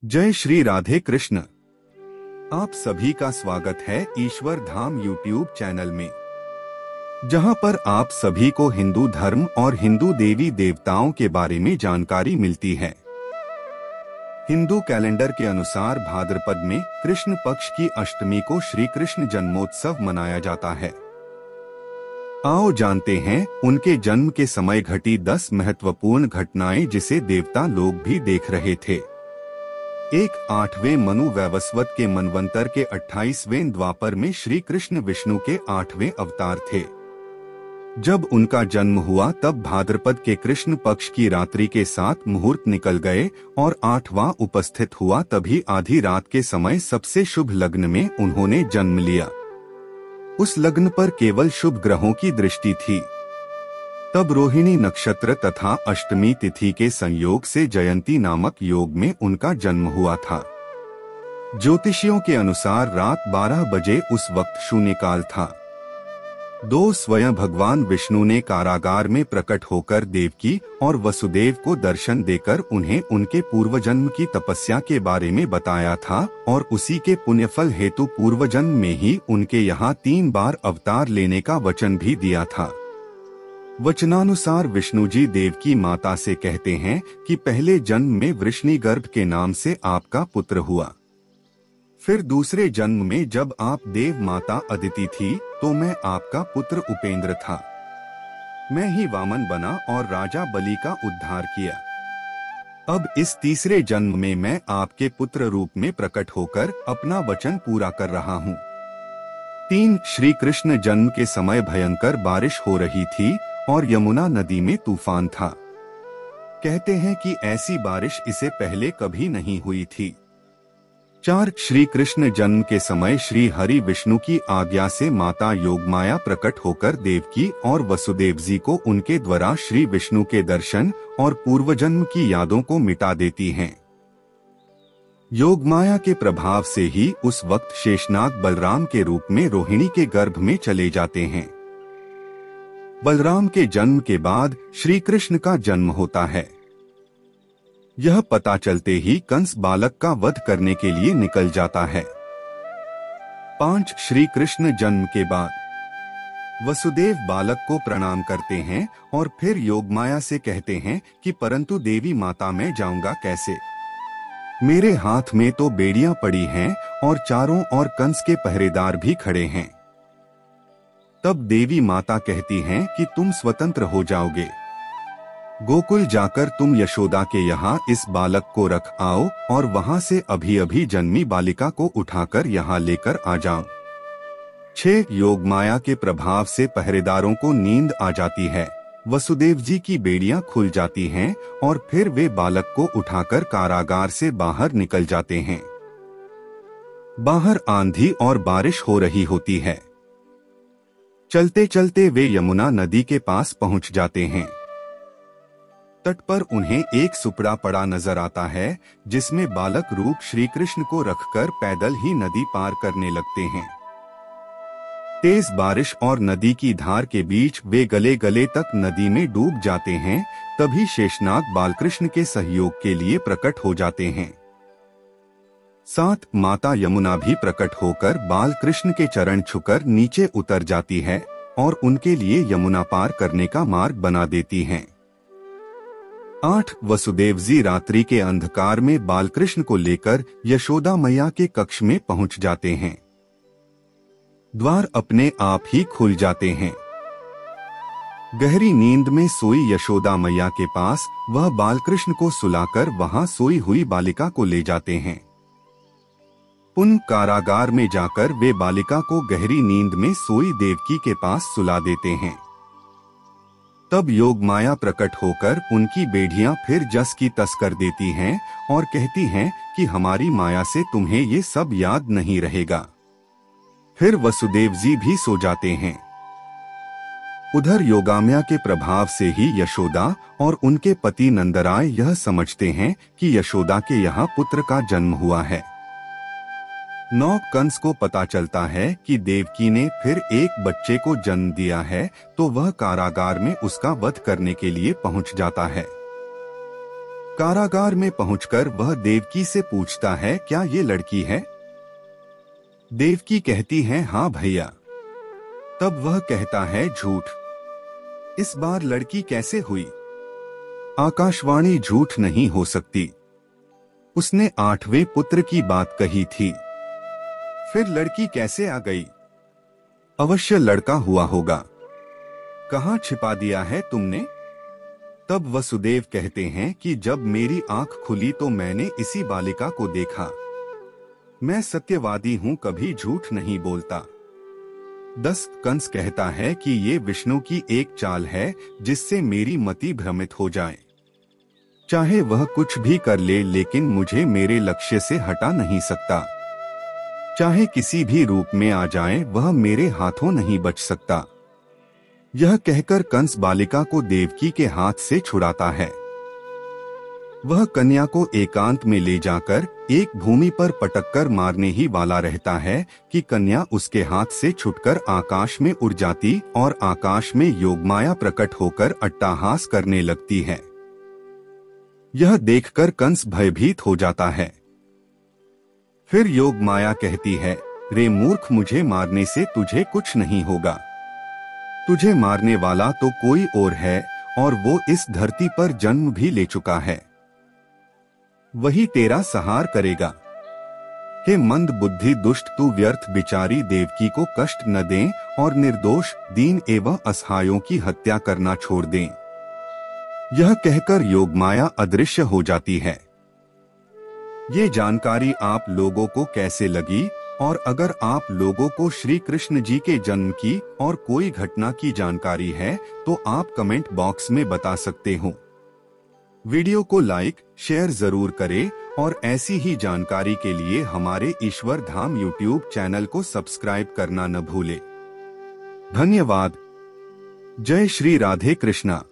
जय श्री राधे कृष्ण। आप सभी का स्वागत है ईश्वर धाम यूट्यूब चैनल में, जहां पर आप सभी को हिंदू धर्म और हिंदू देवी देवताओं के बारे में जानकारी मिलती है। हिंदू कैलेंडर के अनुसार भाद्रपद में कृष्ण पक्ष की अष्टमी को श्री कृष्ण जन्मोत्सव मनाया जाता है। आओ जानते हैं उनके जन्म के समय घटी 10 महत्वपूर्ण घटनाएं जिसे देवता लोग भी देख रहे थे। 8वें मनु वैवस्वत के मनवंतर के 28वें द्वापर में श्री कृष्ण विष्णु के 8वें अवतार थे। जब उनका जन्म हुआ तब भाद्रपद के कृष्ण पक्ष की रात्रि के 7 मुहूर्त निकल गए और 8वां उपस्थित हुआ। तभी आधी रात के समय सबसे शुभ लग्न में उन्होंने जन्म लिया। उस लग्न पर केवल शुभ ग्रहों की दृष्टि थी। तब रोहिणी नक्षत्र तथा अष्टमी तिथि के संयोग से जयंती नामक योग में उनका जन्म हुआ था। ज्योतिषियों के अनुसार रात 12 बजे उस वक्त शून्यकाल था। स्वयं भगवान विष्णु ने कारागार में प्रकट होकर देवकी और वसुदेव को दर्शन देकर उन्हें उनके पूर्वजन्म की तपस्या के बारे में बताया था और उसी के पुण्यफल हेतु पूर्वजन्म में ही उनके यहाँ 3 बार अवतार लेने का वचन भी दिया था। वचनानुसार विष्णु जी देवकी माता से कहते हैं कि पहले जन्म में वृष्णिगर्भ के नाम से आपका पुत्र हुआ। फिर दूसरे जन्म में जब आप देव माता अदिति थी तो मैं आपका पुत्र उपेंद्र था। मैं ही वामन बना और राजा बलि का उद्धार किया। अब इस तीसरे जन्म में मैं आपके पुत्र रूप में प्रकट होकर अपना वचन पूरा कर रहा हूँ। 3 श्री कृष्ण जन्म के समय भयंकर बारिश हो रही थी और यमुना नदी में तूफान था। कहते हैं कि ऐसी बारिश इससे पहले कभी नहीं हुई थी। 4 श्री कृष्ण जन्म के समय श्री हरि विष्णु की आज्ञा से माता योगमाया प्रकट होकर देवकी और वसुदेव जी को उनके द्वारा श्री विष्णु के दर्शन और पूर्वजन्म की यादों को मिटा देती हैं। योगमाया के प्रभाव से ही उस वक्त शेषनाग बलराम के रूप में रोहिणी के गर्भ में चले जाते हैं। बलराम के जन्म के बाद श्री कृष्ण का जन्म होता है। यह पता चलते ही कंस बालक का वध करने के लिए निकल जाता है। 5 श्री कृष्ण जन्म के बाद वसुदेव बालक को प्रणाम करते हैं और फिर योगमाया से कहते हैं कि परंतु देवी माता मैं जाऊंगा कैसे? मेरे हाथ में तो बेड़ियां पड़ी हैं और चारों ओर कंस के पहरेदार भी खड़े हैं। तब देवी माता कहती हैं कि तुम स्वतंत्र हो जाओगे। गोकुल जाकर तुम यशोदा के यहाँ इस बालक को रख आओ और वहाँ से अभी अभी जन्मी बालिका को उठाकर यहाँ लेकर आ जाओ। 6 योगमाया के प्रभाव से पहरेदारों को नींद आ जाती है। वसुदेव जी की बेड़ियां खुल जाती हैं और फिर वे बालक को उठाकर कारागार से बाहर निकल जाते हैं। बाहर आंधी और बारिश हो रही होती है। चलते चलते वे यमुना नदी के पास पहुंच जाते हैं। तट पर उन्हें एक सुपड़ा पड़ा नजर आता है जिसमें बालक रूप श्री कृष्ण को रखकर पैदल ही नदी पार करने लगते हैं। तेज बारिश और नदी की धार के बीच वे गले गले तक नदी में डूब जाते हैं। तभी शेषनाग बालकृष्ण के सहयोग के लिए प्रकट हो जाते हैं। साथ माता यमुना भी प्रकट होकर बालकृष्ण के चरण छूकर नीचे उतर जाती है और उनके लिए यमुना पार करने का मार्ग बना देती हैं। 8 वसुदेव जी रात्रि के अंधकार में बालकृष्ण को लेकर यशोदा मैया के कक्ष में पहुंच जाते हैं। द्वार अपने आप ही खुल जाते हैं। गहरी नींद में सोई यशोदा मैया के पास वह बालकृष्ण को सुलाकर वहां सोई हुई बालिका को ले जाते हैं। पुनः कारागार में जाकर वे बालिका को गहरी नींद में सोई देवकी के पास सुला देते हैं। तब योगमाया प्रकट होकर उनकी बेड़ियां फिर जस की तस कर देती हैं और कहती हैं कि हमारी माया से तुम्हें ये सब याद नहीं रहेगा। फिर वसुदेव जी भी सो जाते हैं। उधर योगाम्या के प्रभाव से ही यशोदा और उनके पति नंदराय यह समझते हैं कि यशोदा के यहाँ पुत्र का जन्म हुआ है। 9 कंस को पता चलता है कि देवकी ने फिर एक बच्चे को जन्म दिया है तो वह कारागार में उसका वध करने के लिए पहुंच जाता है। कारागार में पहुंचकर वह देवकी से पूछता है, क्या ये लड़की है? देवकी कहती है, हाँ भैया। तब वह कहता है, झूठ। इस बार लड़की कैसे हुई? आकाशवाणी झूठ नहीं हो सकती। उसने 8वें पुत्र की बात कही थी। फिर लड़की कैसे आ गई? अवश्य लड़का हुआ होगा। कहाँ छिपा दिया है तुमने? तब वसुदेव कहते हैं कि जब मेरी आंख खुली तो मैंने इसी बालिका को देखा। मैं सत्यवादी हूं, कभी झूठ नहीं बोलता। 10 कंस कहता है कि ये विष्णु की एक चाल है जिससे मेरी मति भ्रमित हो जाए। चाहे वह कुछ भी कर ले, लेकिन मुझे मेरे लक्ष्य से हटा नहीं सकता। चाहे किसी भी रूप में आ जाए, वह मेरे हाथों नहीं बच सकता। यह कहकर कंस बालिका को देवकी के हाथ से छुड़ाता है। वह कन्या को एकांत में ले जाकर एक भूमि पर पटककर मारने ही वाला रहता है कि कन्या उसके हाथ से छूटकर आकाश में उड़ जाती और आकाश में योगमाया प्रकट होकर अट्टहास करने लगती है। यह देखकर कंस भयभीत हो जाता है। फिर योगमाया कहती है, रे मूर्ख, मुझे मारने से तुझे कुछ नहीं होगा। तुझे मारने वाला तो कोई और है और वो इस धरती पर जन्म भी ले चुका है। वही तेरा सहार करेगा। हे मंद बुद्धि दुष्ट, तू व्यर्थ बिचारी देवकी को कष्ट न दें और निर्दोष, दीन एवं असहायों की हत्या करना छोड़ दें। यह कहकर योगमाया अदृश्य हो जाती है। ये जानकारी आप लोगों को कैसे लगी? और अगर आप लोगों को श्री कृष्ण जी के जन्म की और कोई घटना की जानकारी है तो आप कमेंट बॉक्स में बता सकते हो। वीडियो को लाइक शेयर जरूर करें और ऐसी ही जानकारी के लिए हमारे ईश्वर धाम यूट्यूब चैनल को सब्सक्राइब करना न भूलें। धन्यवाद। जय श्री राधे कृष्णा।